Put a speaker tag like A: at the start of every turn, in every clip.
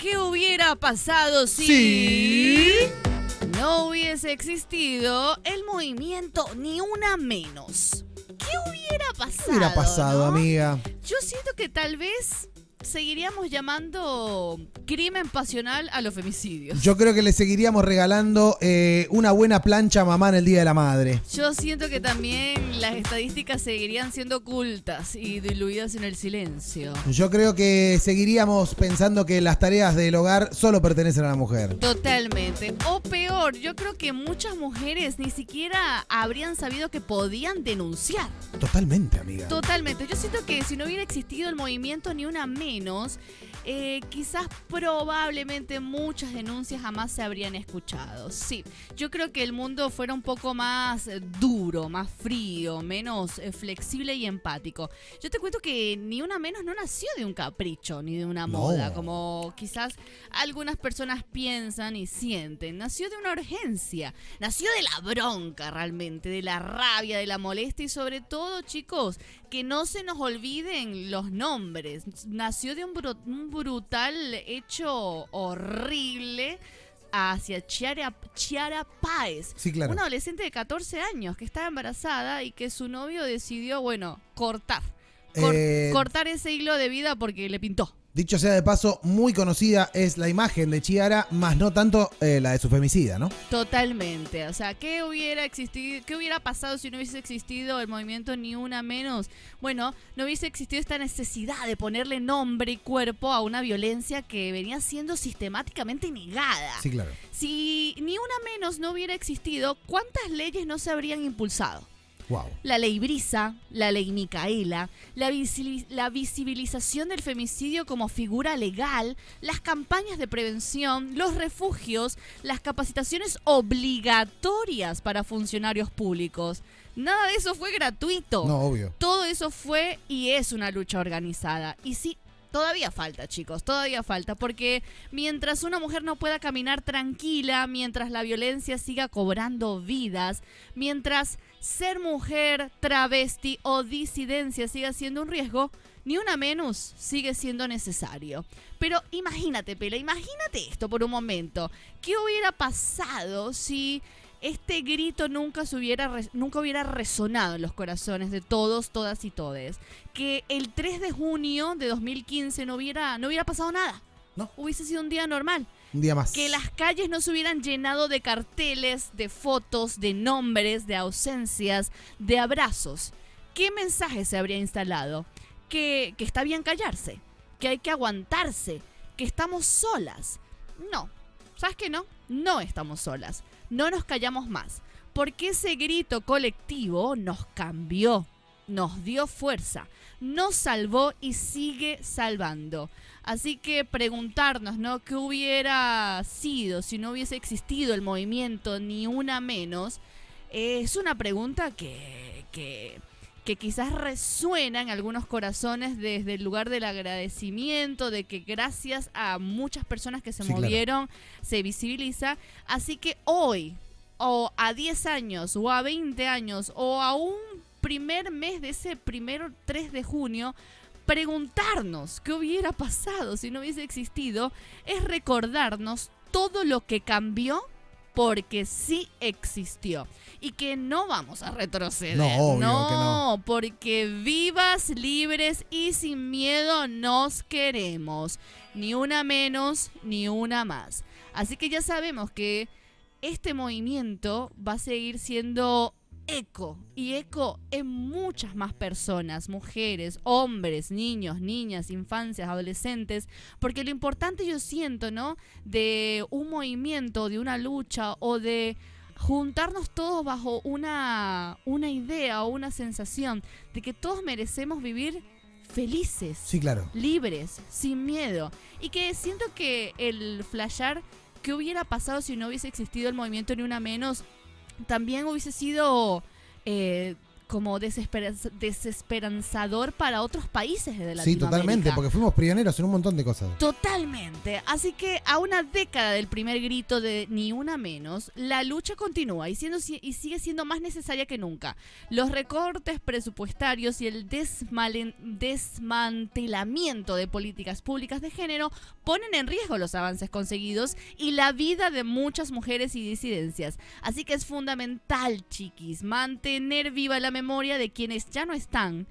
A: ¿Qué hubiera pasado si
B: Sí.
A: no hubiese existido el movimiento Ni Una Menos? ¿Qué hubiera pasado?
B: ¿Qué hubiera pasado,
A: ¿no?
B: amiga?
A: Yo siento que tal vez seguiríamos llamando crimen pasional a los femicidios.
B: Yo creo que le seguiríamos regalando una buena plancha a mamá en el Día de la Madre.
A: Yo siento que también las estadísticas seguirían siendo ocultas y diluidas en el silencio.
B: Yo creo que seguiríamos pensando que las tareas del hogar solo pertenecen a la mujer.
A: Totalmente. O peor, yo creo que muchas mujeres ni siquiera habrían sabido que podían denunciar.
B: Totalmente, amiga.
A: Totalmente. Yo siento que si no hubiera existido el movimiento Ni Una Menos, quizás probablemente muchas denuncias jamás se habrían escuchado. Sí, yo creo que el mundo fuera un poco más duro, más frío, menos flexible y empático. Yo te cuento que Ni Una Menos no nació de un capricho ni de una moda, como quizás algunas personas piensan y sienten. Nació de una urgencia, nació de la bronca realmente, de la rabia, de la molestia y sobre todo, chicos, que no se nos olviden los nombres. Nació de un brutal hecho horrible hacia Chiara Páez,
B: Sí, claro.
A: una adolescente de 14 años que estaba embarazada y que su novio decidió, cortar ese hilo de vida porque le pintó.
B: Dicho sea de paso, muy conocida es la imagen de Chiara, más no tanto la de su femicida, ¿no?
A: Totalmente. O sea, ¿qué hubiera pasado si no hubiese existido el movimiento Ni Una Menos? Bueno, no hubiese existido esta necesidad de ponerle nombre y cuerpo a una violencia que venía siendo sistemáticamente negada.
B: Sí, claro.
A: Si Ni Una Menos no hubiera existido, ¿cuántas leyes no se habrían impulsado?
B: Wow.
A: La ley Brisa, la ley Micaela, la visibilización del femicidio como figura legal, las campañas de prevención, los refugios, las capacitaciones obligatorias para funcionarios públicos. Nada de eso fue gratuito.
B: No, obvio.
A: Todo eso fue y es una lucha organizada. Y sí, todavía falta, chicos, todavía falta, porque mientras una mujer no pueda caminar tranquila, mientras la violencia siga cobrando vidas, mientras ser mujer, travesti o disidencia siga siendo un riesgo, Ni Una Menos sigue siendo necesario. Pero imagínate, Pela, imagínate esto por un momento. ¿Qué hubiera pasado si este grito nunca hubiera resonado en los corazones de todos, todas y todes? Que el 3 de junio de 2015 no hubiera pasado nada.
B: No.
A: Hubiese sido un día normal.
B: Un día más.
A: Que las calles no se hubieran llenado de carteles, de fotos, de nombres, de ausencias, de abrazos. ¿Qué mensaje se habría instalado? Que está bien callarse, que hay que aguantarse, que estamos solas. No, ¿sabes qué no? No estamos solas. No nos callamos más, porque ese grito colectivo nos cambió, nos dio fuerza, nos salvó y sigue salvando. Así que preguntarnos, ¿no? ¿Qué hubiera sido si no hubiese existido el movimiento Ni Una Menos? Es una pregunta que quizás resuena en algunos corazones desde el lugar del agradecimiento, de que gracias a muchas personas que se movieron, se visibiliza. Así que hoy, o a 10 años, o a 20 años, o a un primer mes de ese primero 3 de junio, preguntarnos qué hubiera pasado si no hubiese existido es recordarnos todo lo que cambió porque sí existió y que no vamos a retroceder.
B: No, obvio que no.
A: Porque vivas, libres y sin miedo nos queremos. Ni una menos, ni una más. Así que ya sabemos que este movimiento va a seguir siendo eco en muchas más personas, mujeres, hombres, niños, niñas, infancias, adolescentes, porque lo importante yo siento, ¿no? De un movimiento, de una lucha o de juntarnos todos bajo una idea o una sensación de que todos merecemos vivir felices,
B: Sí, claro.
A: libres, sin miedo, y que siento que el flashar que hubiera pasado si no hubiese existido el movimiento Ni Una Menos también hubiese sido como desesperanzador para otros países de Latinoamérica.
B: Sí, totalmente, porque fuimos pioneros en un montón de cosas.
A: Totalmente. Así que a una década del primer grito de Ni Una Menos, la lucha continúa y sigue siendo más necesaria que nunca. Los recortes presupuestarios y el desmantelamiento de políticas públicas de género ponen en riesgo los avances conseguidos y la vida de muchas mujeres y disidencias. Así que es fundamental, chiquis, mantener viva la memoria de quienes ya no están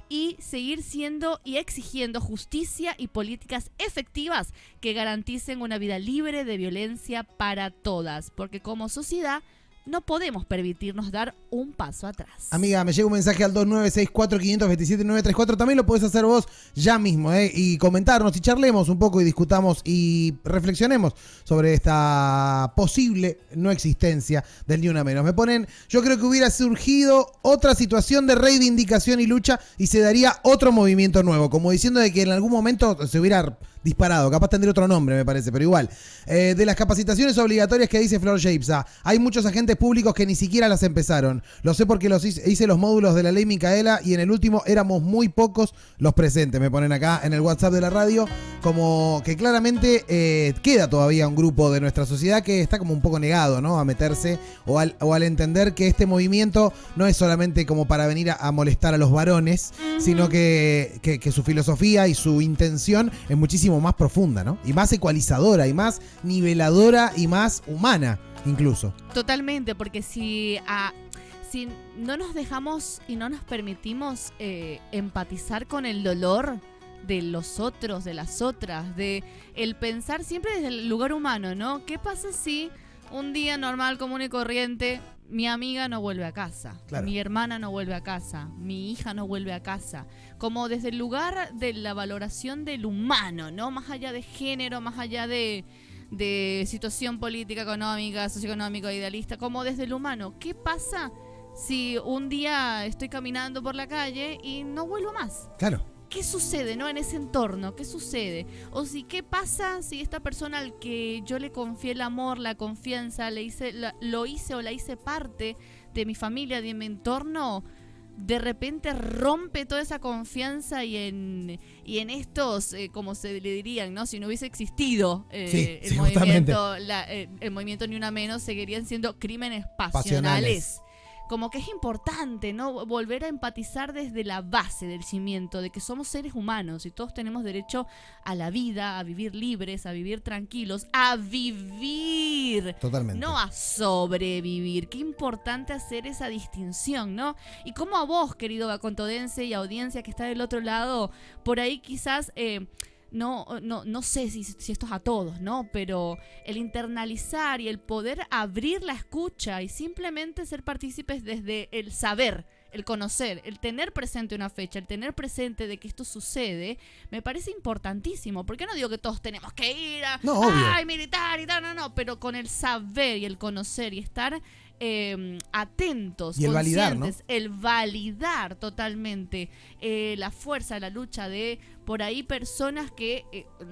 A: y seguir siendo y exigiendo justicia y políticas efectivas que garanticen una vida libre de violencia para todas, porque como sociedad no podemos permitirnos dar un paso atrás.
B: Amiga, me llega un mensaje al 2964-527-934. También lo podés hacer vos ya mismo, y comentarnos y charlemos un poco y discutamos y reflexionemos sobre esta posible no existencia del Ni Una Menos. Me ponen, yo creo que hubiera surgido otra situación de reivindicación y lucha y se daría otro movimiento nuevo, como diciendo de que en algún momento se hubiera disparado, capaz tendría otro nombre me parece, pero igual. De las capacitaciones obligatorias que dice Flor Sheipsa, hay muchos agentes públicos que ni siquiera las empezaron. Lo sé porque hice los módulos de la ley Micaela y en el último éramos muy pocos los presentes. Me ponen acá en el WhatsApp de la radio, como que claramente queda todavía un grupo de nuestra sociedad que está como un poco negado, ¿no? A meterse o al entender que este movimiento no es solamente como para venir a molestar a los varones, sino que su filosofía y su intención es muchísimo más profunda, ¿no? Y más ecualizadora, y más niveladora, y más humana, incluso.
A: Totalmente, porque si no nos dejamos y no nos permitimos empatizar con el dolor de los otros, de las otras, de el pensar siempre desde el lugar humano, ¿no? ¿Qué pasa si un día normal, común y corriente, mi amiga no vuelve a casa, claro, mi hermana no vuelve a casa, mi hija no vuelve a casa? Como desde el lugar de la valoración del humano, ¿no? Más allá de género, más allá de situación política, económica, socioeconómica, idealista, como desde el humano. ¿Qué pasa si un día estoy caminando por la calle y no vuelvo más?
B: Claro.
A: ¿Qué sucede, no, en ese entorno? ¿Qué sucede? O si, ¿qué pasa si esta persona al que yo le confié el amor, la confianza, lo hice parte de mi familia, de mi entorno, de repente rompe toda esa confianza y en estos, como se le dirían, ¿no? Si no hubiese existido el movimiento Ni Una Menos, seguirían siendo crímenes pasionales. Como que es importante, ¿no? Volver a empatizar desde la base del cimiento de que somos seres humanos y todos tenemos derecho a la vida, a vivir libres, a vivir tranquilos, a vivir.
B: Totalmente.
A: No a sobrevivir. Qué importante hacer esa distinción, ¿no? Y como a vos, querido vacontodense y audiencia que está del otro lado, por ahí quizás... No sé si esto es a todos, ¿no? Pero el internalizar y el poder abrir la escucha y simplemente ser partícipes desde el saber, el conocer, el tener presente una fecha, el tener presente de que esto sucede, me parece importantísimo. Porque no digo que todos tenemos que ir a militar y tal, no, pero con el saber y el conocer y estar atentos,
B: y el validar, ¿no?
A: El validar totalmente la fuerza, la lucha de por ahí personas que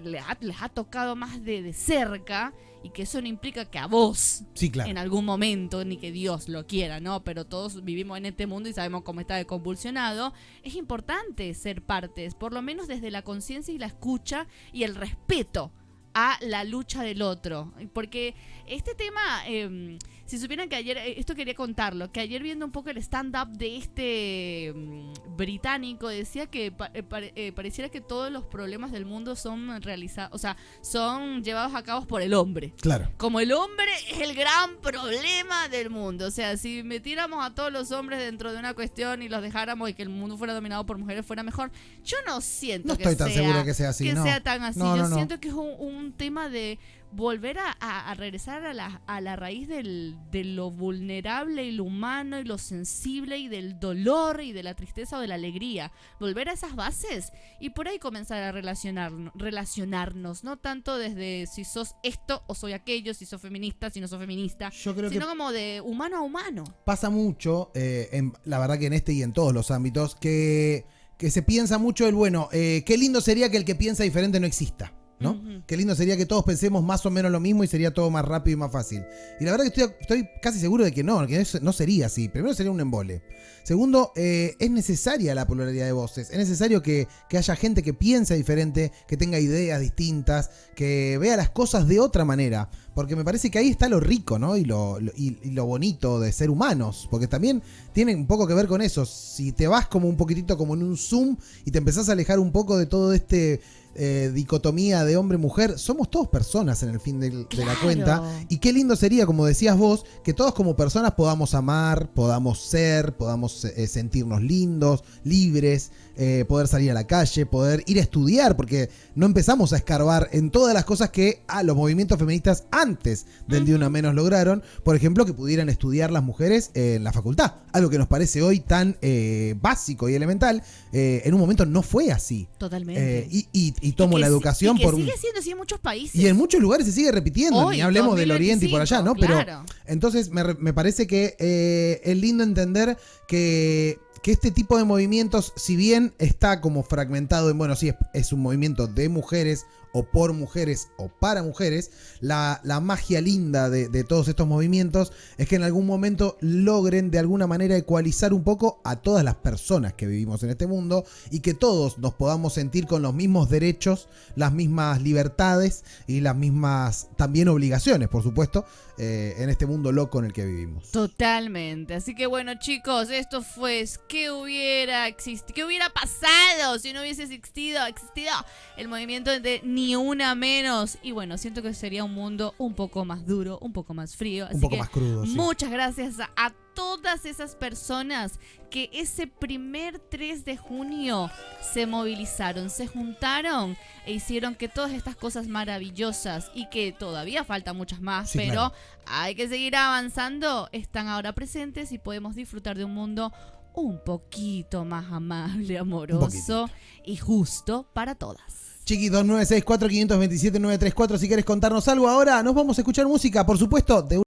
A: les ha tocado más de cerca, y que eso no implica que a vos,
B: sí, claro,
A: en algún momento, ni que Dios lo quiera, ¿no? Pero todos vivimos en este mundo y sabemos cómo está de convulsionado. Es importante ser partes, por lo menos desde la conciencia y la escucha y el respeto a la lucha del otro. Porque este tema, si supieran que ayer, esto quería contarlo, que ayer viendo un poco el stand-up de este británico, decía que pareciera que todos los problemas del mundo son son llevados a cabo por el hombre.
B: Claro.
A: Como el hombre es el gran problema del mundo. O sea, si metiéramos a todos los hombres dentro de una cuestión y los dejáramos y que el mundo fuera dominado por mujeres fuera mejor, yo no siento
B: estoy tan seguro que sea así,
A: que
B: no.
A: sea tan así.
B: No,
A: yo
B: no.
A: siento que es un tema de volver a regresar a la raíz de lo vulnerable y lo humano y lo sensible y del dolor y de la tristeza o de la alegría. Volver a esas bases y por ahí comenzar a relacionarnos, no tanto desde si sos esto o soy aquello, si sos feminista, si no sos feminista, sino como de humano a humano.
B: Pasa mucho, la verdad que en este y en todos los ámbitos, que se piensa mucho qué lindo sería que el que piensa diferente no exista. ¿no? Qué lindo sería que todos pensemos más o menos lo mismo y sería todo más rápido y más fácil. Y la verdad que estoy casi seguro de que eso no sería así. Primero sería un embole. Segundo, es necesaria la pluralidad de voces. Es necesario que haya gente que piense diferente, que tenga ideas distintas, que vea las cosas de otra manera. Porque me parece que ahí está lo rico, ¿no? Y lo bonito de ser humanos. Porque también tiene un poco que ver con eso. Si te vas como un poquitito como en un zoom y te empezás a alejar un poco de todo este dicotomía de hombre-mujer, somos todos personas en el fin de la cuenta. Y qué lindo sería, como decías vos, que todos como personas podamos amar, podamos ser, podamos sentirnos lindos, libres, poder salir a la calle, poder ir a estudiar, porque no empezamos a escarbar en todas las cosas que los movimientos feministas antes del Día Una Menos lograron. Por ejemplo, que pudieran estudiar las mujeres en la facultad, algo que nos parece hoy tan básico y elemental. En un momento no fue así.
A: Totalmente.
B: Y tomo la educación por
A: sigue siendo así en muchos países.
B: Y en muchos lugares se sigue repitiendo,
A: hoy,
B: ni hablemos del Oriente y por allá, ¿no?
A: Claro.
B: Pero entonces me parece que es lindo entender que este tipo de movimientos, si bien está como fragmentado en, bueno, sí, es un movimiento de mujeres o por mujeres o para mujeres, la magia linda de todos estos movimientos es que en algún momento logren de alguna manera ecualizar un poco a todas las personas que vivimos en este mundo y que todos nos podamos sentir con los mismos derechos, las mismas libertades y las mismas también obligaciones, por supuesto, en este mundo loco en el que vivimos.
A: Totalmente. Así que bueno, chicos, esto fue ¿qué hubiera pasado si no hubiese existido el movimiento de Ni Una Menos? Y bueno, siento que sería un mundo un poco más duro, un poco más frío. Así
B: un poco
A: que
B: más crudo, sí.
A: Muchas gracias a todas esas personas que ese primer 3 de junio se movilizaron, se juntaron e hicieron que todas estas cosas maravillosas, y que todavía faltan muchas más,
B: sí,
A: pero
B: claro,
A: hay que seguir avanzando, están ahora presentes y podemos disfrutar de un mundo un poquito más amable, amoroso y justo para todas.
B: Chiqui, 2964-527-934, si quieres contarnos algo ahora, nos vamos a escuchar música, por supuesto, de